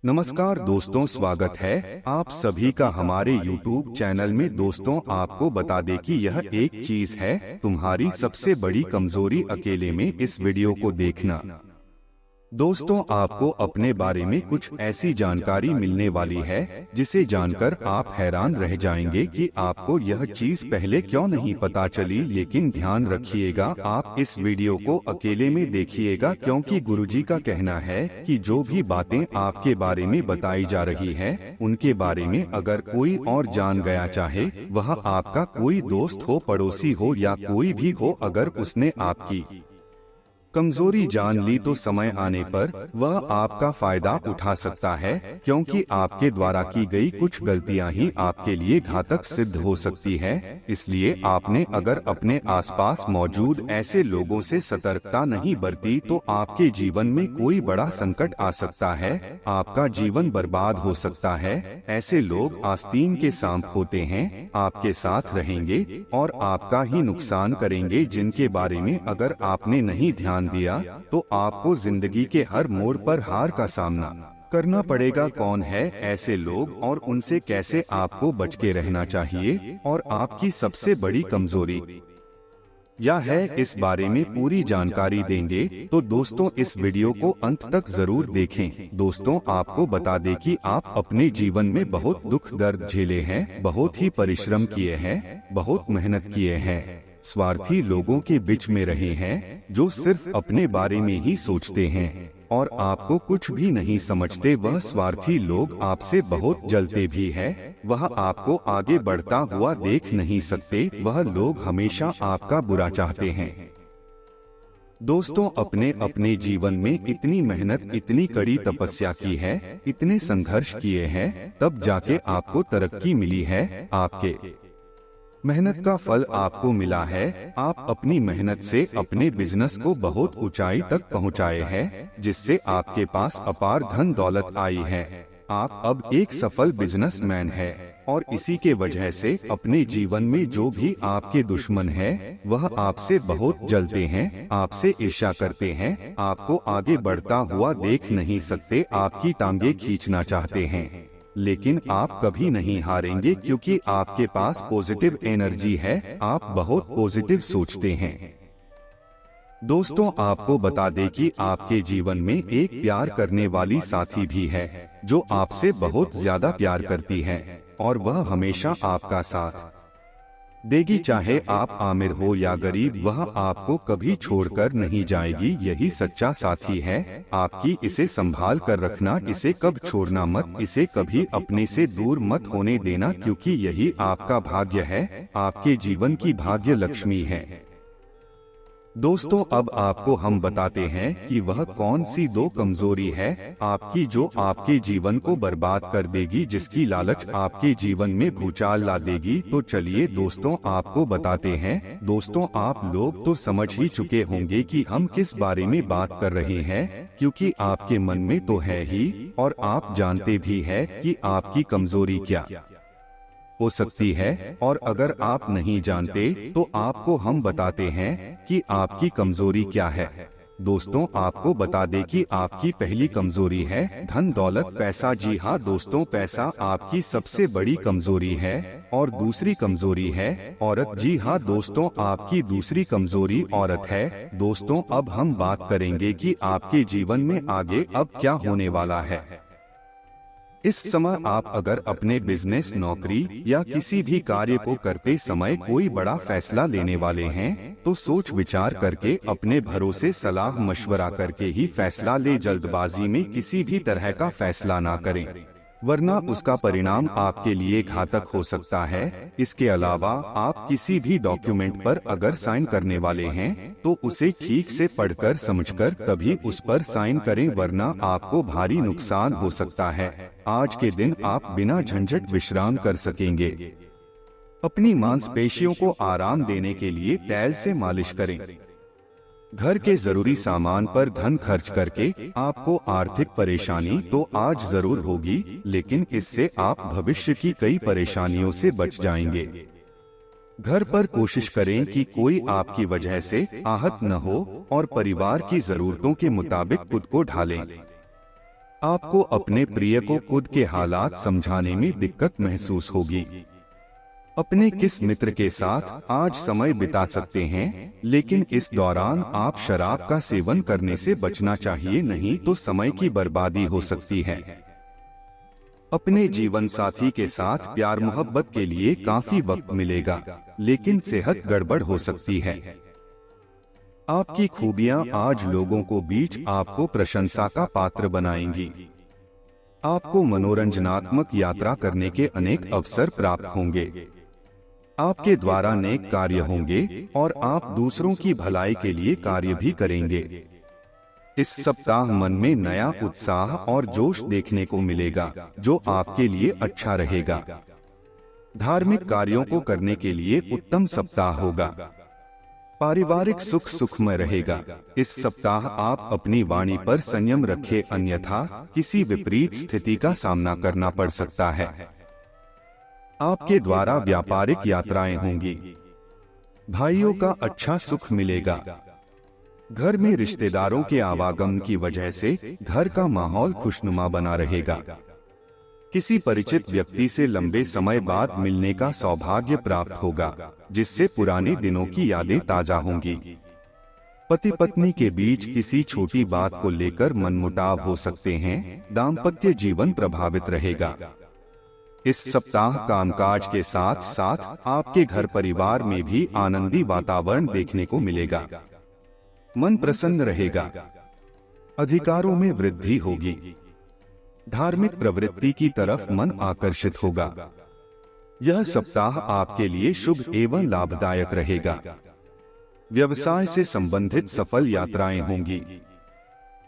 नमस्कार दोस्तों, स्वागत है आप सभी का हमारे YouTube चैनल में। दोस्तों, आपको बता दें कि यह एक चीज है, तुम्हारी सबसे बड़ी कमजोरी अकेले में इस वीडियो को देखना। दोस्तों, आपको अपने बारे में कुछ ऐसी जानकारी मिलने वाली है जिसे जानकर आप हैरान रह जाएंगे कि आपको यह चीज पहले क्यों नहीं पता चली। लेकिन ध्यान रखिएगा, आप इस वीडियो को अकेले में देखिएगा, क्योंकि गुरुजी का कहना है कि जो भी बातें आपके बारे में बताई जा रही है, उनके बारे में अगर कोई और जान गया, चाहे वह आपका कोई दोस्त हो, पड़ोसी हो या कोई भी हो, अगर उसने आपकी कमजोरी जान ली तो समय आने पर वह आपका फायदा उठा सकता है, क्योंकि आपके द्वारा की गई कुछ गलतियां ही आपके लिए घातक सिद्ध हो सकती है। इसलिए आपने अगर अपने आसपास मौजूद ऐसे लोगों से सतर्कता नहीं बरती तो आपके जीवन में कोई बड़ा संकट आ सकता है, आपका जीवन बर्बाद हो सकता है। ऐसे लोग आस्तीन के सांप होते हैं, आपके साथ रहेंगे और आपका ही नुकसान करेंगे, जिनके बारे में अगर आपने नहीं ध्यान दिया तो आपको जिंदगी के हर मोड़ पर हार का सामना करना पड़ेगा। कौन है ऐसे लोग और उनसे कैसे आपको बच के रहना चाहिए और आपकी सबसे बड़ी कमजोरी क्या है, इस बारे में पूरी जानकारी देंगे। तो दोस्तों, इस वीडियो को अंत तक जरूर देखें। दोस्तों, आपको बता दें कि आप अपने जीवन में बहुत दुख दर्द झेले हैं, बहुत ही परिश्रम किए हैं, बहुत मेहनत किए हैं, स्वार्थी लोगों के बीच में रहे हैं जो सिर्फ अपने बारे में ही सोचते हैं और आपको कुछ भी नहीं समझते। वह स्वार्थी लोग आपसे बहुत जलते भी हैं, वह आपको आगे बढ़ता हुआ देख नहीं सकते, वह लोग हमेशा आपका बुरा चाहते हैं। दोस्तों, अपने अपने जीवन में इतनी मेहनत, इतनी कड़ी तपस्या की है, इतने संघर्ष किए हैं, तब जाके आपको तरक्की मिली है। आपके मेहनत का फल आपको मिला है। आप अपनी मेहनत से अपने बिजनेस को बहुत ऊंचाई तक पहुंचाए हैं, जिससे आपके पास अपार धन दौलत आई है। आप अब एक सफल बिजनेसमैन हैं और इसी के वजह से अपने जीवन में जो भी आपके दुश्मन हैं, वह आपसे बहुत जलते हैं, आपसे ईर्ष्या करते हैं, आपको आगे बढ़ता हुआ देख नहीं सकते, आपकी टांगे खींचना चाहते हैं। लेकिन आप कभी नहीं हारेंगे, क्योंकि आपके पास पॉजिटिव एनर्जी है, आप बहुत पॉजिटिव सोचते हैं। दोस्तों, आपको बता दें कि आपके जीवन में एक प्यार करने वाली साथी भी है जो आपसे बहुत ज्यादा प्यार करती है और वह हमेशा आपका साथ देगी, चाहे आप आमिर हो या गरीब, वह आपको कभी छोड़कर नहीं जाएगी। यही सच्चा साथी है आपकी, इसे संभाल कर रखना, इसे कब छोड़ना मत, इसे कभी अपने से दूर मत होने देना, क्योंकि यही आपका भाग्य है, आपके जीवन की भाग्य लक्ष्मी है। दोस्तों, अब आपको हम बताते हैं कि वह कौन सी दो कमजोरी है आपकी जो आपके जीवन को बर्बाद कर देगी, जिसकी लालच आपके जीवन में भूचाल ला देगी। तो चलिए दोस्तों, आपको बताते हैं। दोस्तों, आप लोग तो समझ ही चुके होंगे कि हम किस बारे में बात कर रहे हैं, क्योंकि आपके मन में तो है ही और आप जानते भी है कि आपकी कमजोरी क्या हो सकती है। और अगर आप नहीं जानते तो आपको हम बताते हैं कि आपकी कमजोरी क्या है। दोस्तों, आपको बता दें कि आपकी पहली कमजोरी है धन दौलत पैसा। जी हाँ दोस्तों, पैसा आपकी सबसे बड़ी कमजोरी है। और दूसरी कमजोरी है औरत। जी हाँ दोस्तों, आपकी दूसरी कमजोरी औरत है। दोस्तों, अब हम बात करेंगे कि आपके जीवन में आगे अब क्या होने वाला है। इस समय आप अगर अपने बिजनेस, नौकरी या किसी भी कार्य को करते समय कोई बड़ा फैसला लेने वाले हैं, तो सोच विचार करके, अपने भरोसे सलाह मशवरा करके ही फैसला ले। जल्दबाजी में किसी भी तरह का फैसला ना करें, वरना उसका परिणाम आपके लिए घातक हो सकता है। इसके अलावा आप किसी भी डॉक्यूमेंट पर अगर साइन करने वाले हैं तो उसे ठीक से पढ़कर समझकर तभी उस पर साइन करें, वरना आपको भारी नुकसान हो सकता है। आज के दिन आप बिना झंझट विश्राम कर सकेंगे। अपनी मांसपेशियों को आराम देने के लिए तेल से मालिश करें। घर के जरूरी सामान पर धन खर्च करके आपको आर्थिक परेशानी तो आज जरूर होगी, लेकिन इससे आप भविष्य की कई परेशानियों से बच जाएंगे। घर पर कोशिश करें कि कोई आपकी वजह से आहत न हो और परिवार की जरूरतों के मुताबिक खुद को ढालें। आपको अपने प्रिय को खुद के हालात समझाने में दिक्कत महसूस होगी। अपने किस मित्र के साथ आज समय बिता सकते हैं, लेकिन इस दौरान आप शराब का सेवन करने से बचना चाहिए, नहीं तो समय की बर्बादी हो सकती है। अपने जीवन साथी के साथ प्यार मोहब्बत के लिए काफी वक्त मिलेगा, लेकिन सेहत गड़बड़ हो सकती है। आपकी खूबियां आज लोगों को बीच आपको प्रशंसा का पात्र बनाएंगी। आपको मनोरंजनात्मक यात्रा करने के अनेक अवसर प्राप्त होंगे। आपके द्वारा नेक कार्य होंगे और आप दूसरों की भलाई के लिए कार्य भी करेंगे। इस सप्ताह मन में नया उत्साह और जोश देखने को मिलेगा, जो आपके लिए अच्छा रहेगा। धार्मिक कार्यों को करने के लिए उत्तम सप्ताह होगा। पारिवारिक सुख सुखमय रहेगा। इस सप्ताह आप अपनी वाणी पर संयम रखें, अन्यथा किसी विपरीत स्थिति का सामना करना पड़ सकता है। आपके द्वारा व्यापारिक यात्राएं होंगी। भाइयों का अच्छा सुख मिलेगा। घर में रिश्तेदारों के आवागमन की वजह से घर का माहौल खुशनुमा बना रहेगा। किसी परिचित व्यक्ति से लंबे समय बाद मिलने का सौभाग्य प्राप्त होगा, जिससे पुराने दिनों की यादें ताजा होंगी। पति पत्नी के बीच किसी छोटी बात को लेकर मनमुटाव हो सकते हैं। दाम्पत्य जीवन प्रभावित रहेगा। इस सप्ताह कामकाज के साथ साथ आपके घर परिवार में भी आनंदी वातावरण देखने को मिलेगा। मन प्रसन्न रहेगा। अधिकारों में वृद्धि होगी। धार्मिक प्रवृत्ति की तरफ मन आकर्षित होगा। यह सप्ताह आपके लिए शुभ एवं लाभदायक रहेगा। व्यवसाय से संबंधित सफल यात्राएं होंगी।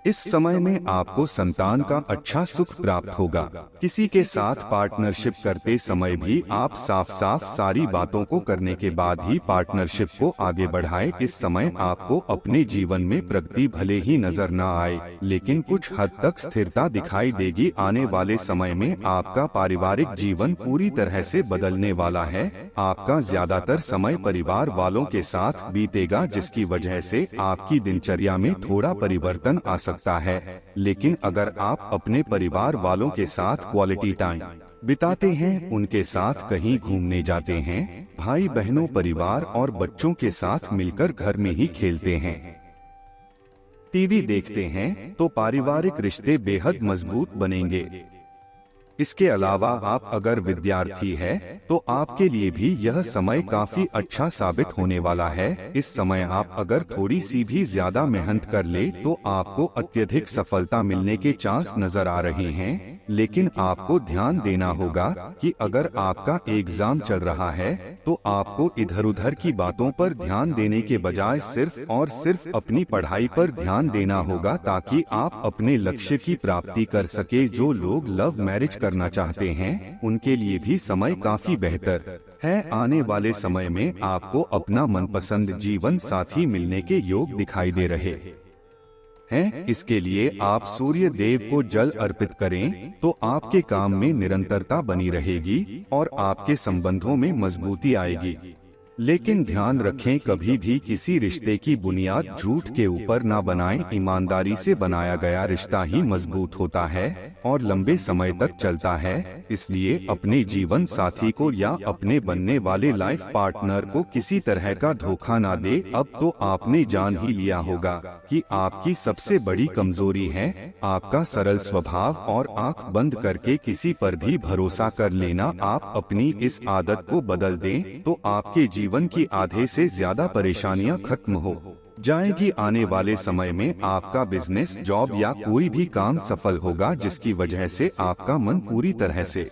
इस समय में आपको संतान का अच्छा सुख प्राप्त होगा। किसी के साथ पार्टनरशिप करते समय भी आप साफ साफ सारी बातों को करने के बाद ही पार्टनरशिप को आगे बढ़ाएं। इस समय आपको अपने जीवन में प्रगति भले ही नजर न आए, लेकिन कुछ हद तक स्थिरता दिखाई देगी। आने वाले समय में आपका पारिवारिक जीवन पूरी तरह से बदलने वाला है। आपका ज्यादातर समय परिवार वालों के साथ बीतेगा, जिसकी वजह से आपकी दिनचर्या में थोड़ा परिवर्तन आ सकता है। लेकिन अगर आप अपने परिवार वालों के साथ क्वालिटी टाइम बिताते हैं, उनके साथ कहीं घूमने जाते हैं, भाई बहनों, परिवार और बच्चों के साथ मिलकर घर में ही खेलते हैं, टीवी देखते हैं, तो पारिवारिक रिश्ते बेहद मजबूत बनेंगे। इसके अलावा आप अगर विद्यार्थी है तो आपके लिए भी यह समय काफी अच्छा साबित होने वाला है। इस समय आप अगर थोड़ी सी भी ज्यादा मेहनत कर ले तो आपको अत्यधिक सफलता मिलने के चांस नजर आ रहे हैं। लेकिन आपको ध्यान देना होगा कि अगर आपका एग्जाम चल रहा है तो आपको इधर उधर की बातों पर ध्यान देने के बजाय सिर्फ और सिर्फ अपनी पढ़ाई पर ध्यान देना होगा, ताकि आप अपने लक्ष्य की प्राप्ति कर सके। जो लोग लव मैरिज करना चाहते हैं उनके लिए भी समय काफी बेहतर है। आने वाले समय में आपको अपना मनपसंद जीवन साथी मिलने के योग दिखाई दे रहे हैं। इसके लिए आप सूर्य देव को जल अर्पित करें तो आपके काम में निरंतरता बनी रहेगी और आपके संबंधों में मजबूती आएगी। लेकिन ध्यान रखें, कभी भी किसी रिश्ते की बुनियाद झूठ के ऊपर ना बनाएं। ईमानदारी से बनाया गया रिश्ता ही मजबूत होता है और लंबे समय तक चलता है। इसलिए अपने जीवन साथी को या अपने बनने वाले लाइफ पार्टनर को किसी तरह का धोखा ना दे। अब तो आपने जान ही लिया होगा कि आपकी सबसे बड़ी कमजोरी है आपका सरल स्वभाव और आंख बंद करके किसी पर भी भरोसा कर लेना। आप अपनी इस आदत को बदल दें तो आपके जीवन की आधे से ज्यादा परेशानियां खत्म हो जाएगी। आने वाले समय में आपका बिजनेस, जॉब या कोई भी काम सफल होगा, जिसकी वजह से आपका मन पूरी तरह से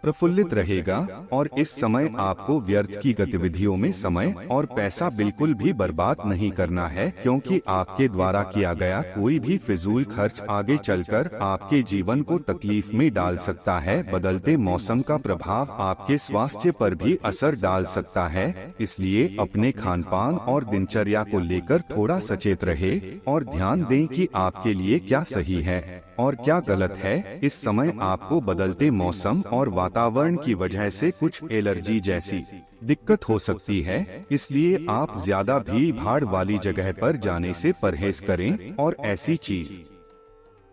प्रफुल्लित रहेगा। और इस समय आपको व्यर्थ की गतिविधियों में समय और पैसा बिल्कुल भी बर्बाद नहीं करना है, क्योंकि आपके द्वारा किया गया कोई भी फिजूल खर्च आगे चलकर आपके जीवन को तकलीफ में डाल सकता है। बदलते मौसम का प्रभाव आपके स्वास्थ्य पर भी असर डाल सकता है, इसलिए अपने खान पान और दिनचर्या को लेकर थोड़ा सचेत रहे और ध्यान दें कि आपके लिए क्या सही है और क्या गलत है। इस समय आपको बदलते मौसम और वातावरण की वजह से कुछ एलर्जी जैसी दिक्कत हो सकती है, इसलिए आप ज्यादा भीड़ भाड़ वाली जगह पर जाने से परहेज करें और ऐसी चीज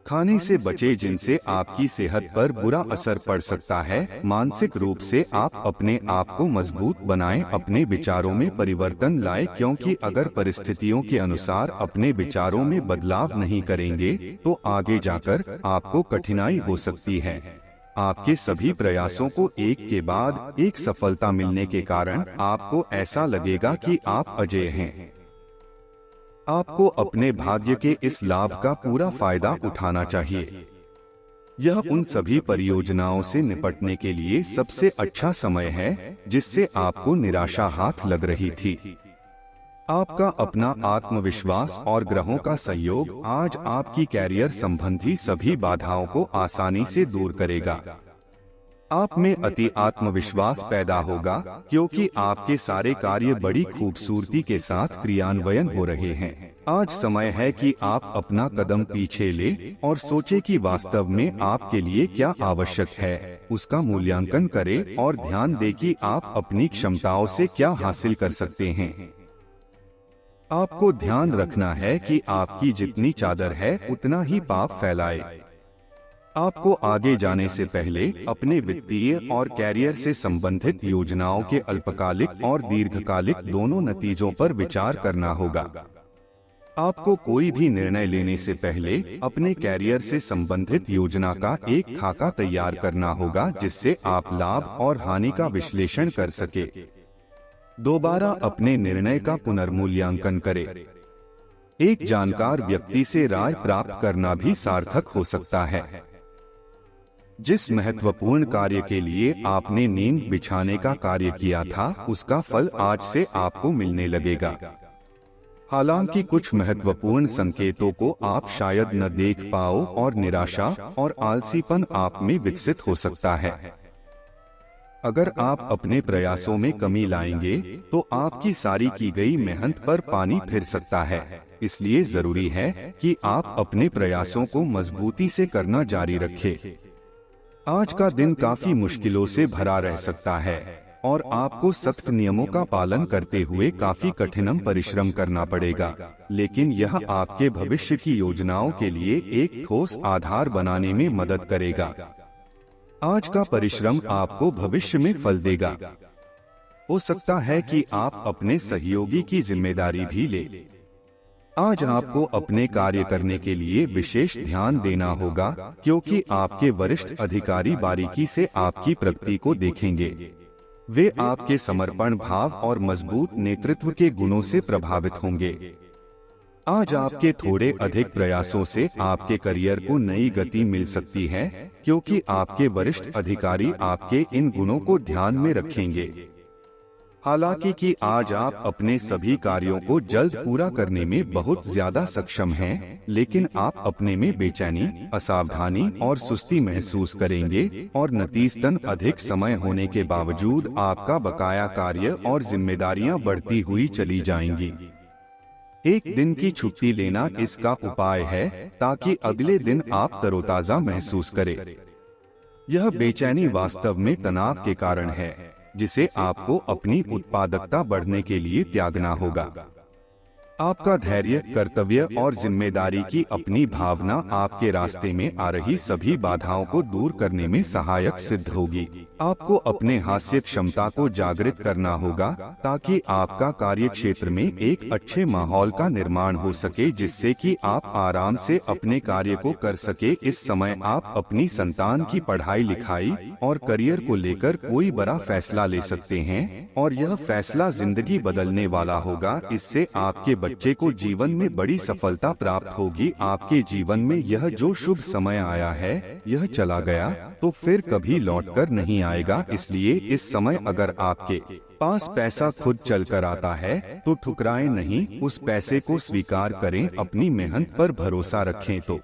खाने से बचे जिनसे आपकी सेहत पर बुरा असर पड़ सकता है। मानसिक रूप से आप अपने आप को मजबूत बनाएं, अपने विचारों में परिवर्तन लाएं, क्योंकि अगर परिस्थितियों के अनुसार अपने विचारों में बदलाव नहीं करेंगे तो आगे जाकर आपको कठिनाई हो सकती है। आपके सभी प्रयासों को एक के बाद एक सफलता मिलने के कारण आपको ऐसा लगेगा कि आप अजेय हैं। आपको अपने भाग्य के इस लाभ का पूरा फायदा उठाना चाहिए। यह उन सभी परियोजनाओं से निपटने के लिए सबसे अच्छा समय है जिससे आपको निराशा हाथ लग रही थी। आपका अपना आत्मविश्वास और ग्रहों का संयोग आज आपकी कैरियर संबंधी सभी बाधाओं को आसानी से दूर करेगा। आप में अति आत्मविश्वास पैदा होगा क्योंकि आपके सारे कार्य बड़ी खूबसूरती के साथ क्रियान्वयन हो रहे हैं। आज समय है कि आप अपना कदम पीछे ले और सोचे कि वास्तव में आपके लिए क्या आवश्यक है, उसका मूल्यांकन करें और ध्यान दें कि आप अपनी क्षमताओं से क्या हासिल कर सकते हैं। आपको ध्यान रखना है कि आपकी जितनी चादर है उतना ही पाप फैलाए। आपको आगे जाने से पहले अपने वित्तीय और कैरियर से संबंधित योजनाओं के अल्पकालिक और दीर्घकालिक दोनों नतीजों पर विचार करना होगा। आपको कोई भी निर्णय लेने से पहले अपने कैरियर से संबंधित योजना का एक खाका तैयार करना होगा जिससे आप लाभ और हानि का विश्लेषण कर सके। दोबारा अपने निर्णय का पुनर्मूल्यांकन करें। एक जानकार व्यक्ति से राय प्राप्त करना भी सार्थक हो सकता है। जिस महत्वपूर्ण कार्य के लिए आपने नींव बिछाने का कार्य किया था उसका फल आज से आपको मिलने लगेगा। हालांकि कुछ महत्वपूर्ण संकेतों को आप शायद न देख पाओ और निराशा और आलसीपन आप में विकसित हो सकता है। अगर आप अपने प्रयासों में कमी लाएंगे तो आपकी सारी की गई मेहनत पर पानी फिर सकता है। इसलिए जरूरी है कि आप अपने प्रयासों को मजबूती से करना जारी रखें। आज का दिन काफी मुश्किलों से भरा रह सकता है और आपको सख्त नियमों का पालन करते हुए काफी कठिन परिश्रम करना पड़ेगा, लेकिन यह आपके भविष्य की योजनाओं के लिए एक ठोस आधार बनाने में मदद करेगा। आज का परिश्रम आपको भविष्य में फल देगा। हो सकता है कि आप अपने सहयोगी की जिम्मेदारी भी ले। आज आपको अपने कार्य करने के लिए विशेष ध्यान देना होगा क्योंकि आपके वरिष्ठ अधिकारी बारीकी से आपकी प्रगति को देखेंगे। वे आपके समर्पण भाव और मजबूत नेतृत्व के गुणों से प्रभावित होंगे। आज आपके थोड़े अधिक प्रयासों से आपके करियर को नई गति मिल सकती है क्योंकि आपके वरिष्ठ अधिकारी आपके इन गुणों को ध्यान में रखेंगे। हालांकि कि आज आप अपने सभी कार्यों को जल्द पूरा करने में बहुत ज्यादा सक्षम हैं, लेकिन आप अपने में बेचैनी, असावधानी और सुस्ती महसूस करेंगे और नतीजतन अधिक समय होने के बावजूद आपका बकाया कार्य और जिम्मेदारियां बढ़ती हुई चली जाएंगी। एक दिन की छुट्टी लेना इसका उपाय है ताकि अगले दिन आप तरोताजा महसूस करें। यह बेचैनी वास्तव में तनाव के कारण है जिसे आपको अपनी उत्पादकता बढ़ने के लिए त्यागना होगा। आपका धैर्य, कर्तव्य और जिम्मेदारी की अपनी भावना आपके रास्ते में आ रही सभी बाधाओं को दूर करने में सहायक सिद्ध होगी। आपको अपने हास्य क्षमता को जागृत करना होगा ताकि आपका कार्य क्षेत्र में एक अच्छे माहौल का निर्माण हो सके जिससे कि आप आराम से अपने कार्य को कर सके। इस समय आप अपनी संतान की पढ़ाई लिखाई और करियर को लेकर कोई बड़ा फैसला ले सकते हैं और यह फैसला जिंदगी बदलने वाला होगा। इससे आपके बच्चे को जीवन में बड़ी सफलता प्राप्त होगी। आपके जीवन में यह जो शुभ समय आया है यह चला गया तो फिर कभी लौटकर नहीं आएगा। इसलिए इस समय अगर आपके पास पैसा खुद चल कर आता है तो ठुकराएं नहीं, उस पैसे को स्वीकार करें, अपनी मेहनत पर भरोसा रखें तो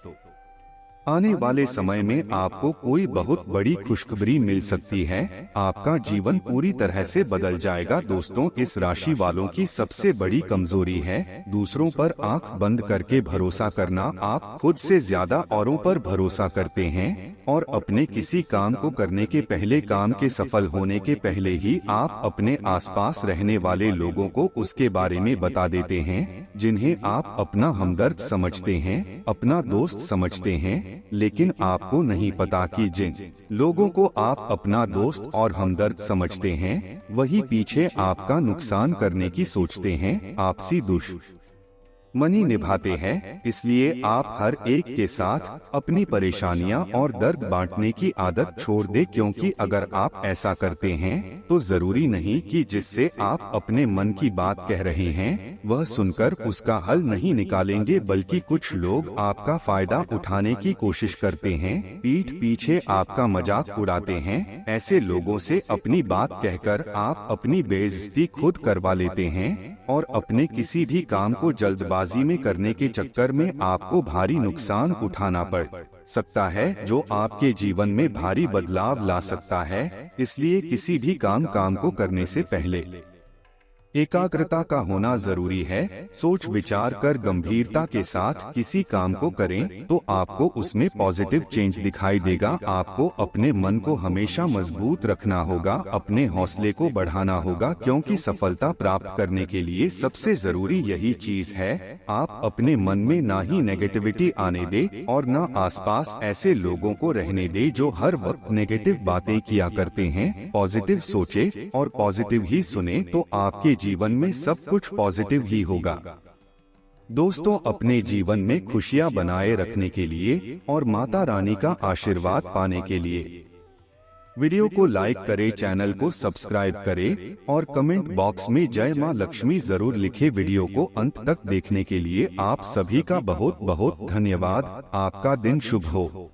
आने वाले समय में आपको कोई बहुत बड़ी खुशखबरी मिल सकती है। आपका जीवन पूरी तरह से बदल जाएगा। दोस्तों, इस राशि वालों की सबसे बड़ी कमजोरी है दूसरों पर आंख बंद करके भरोसा करना। आप खुद से ज्यादा औरों पर भरोसा करते हैं और अपने किसी काम को करने के पहले, काम के सफल होने के पहले ही आप अपने आसपास रहने वाले लोगों को उसके बारे में बता देते हैं जिन्हें आप अपना हमदर्द समझते हैं, अपना दोस्त समझते हैं लेकिन आपको नहीं पता कि जिन लोगों को आप अपना दोस्त और हमदर्द समझते हैं, वही पीछे आपका नुकसान करने की सोचते हैं, आपसी दुश्मनी निभाते हैं। इसलिए आप हर एक के साथ अपनी परेशानियां और दर्द बांटने की आदत छोड़ दें, क्योंकि अगर आप ऐसा करते हैं तो जरूरी नहीं कि जिससे आप अपने मन की बात कह रहे हैं वह सुनकर उसका हल नहीं निकालेंगे, बल्कि कुछ लोग आपका फायदा उठाने की कोशिश करते हैं, पीठ पीछे आपका मजाक उड़ाते हैं। ऐसे लोगों से अपनी बात कहकर आप अपनी बेइज्जती खुद करवा लेते हैं और अपने किसी भी काम को जल्दबाजी में करने के चक्कर में आपको भारी नुकसान उठाना पड़ सकता है, जो आपके जीवन में भारी बदलाव ला सकता है। इसलिए किसी भी काम को करने से पहले एकाग्रता का होना जरूरी है। सोच विचार कर गंभीरता के साथ किसी काम को करें तो आपको उसमें पॉजिटिव चेंज दिखाई देगा। आपको अपने मन को हमेशा मजबूत रखना होगा, अपने हौसले को बढ़ाना होगा, क्योंकि सफलता प्राप्त करने के लिए सबसे जरूरी यही चीज है। आप अपने मन में ना ही नेगेटिविटी आने दे और न आसपास ऐसे लोगों को रहने दे जो हर वक्त नेगेटिव बातें किया करते हैं। पॉजिटिव सोचे और पॉजिटिव ही सुने तो आपके जीवन में सब कुछ पॉजिटिव ही होगा। दोस्तों, अपने जीवन में खुशियां बनाए रखने के लिए और माता रानी का आशीर्वाद पाने के लिए वीडियो को लाइक करें, चैनल को सब्सक्राइब करें और कमेंट बॉक्स में जय मां लक्ष्मी जरूर लिखे। वीडियो को अंत तक देखने के लिए आप सभी का बहुत बहुत धन्यवाद। आपका दिन शुभ हो।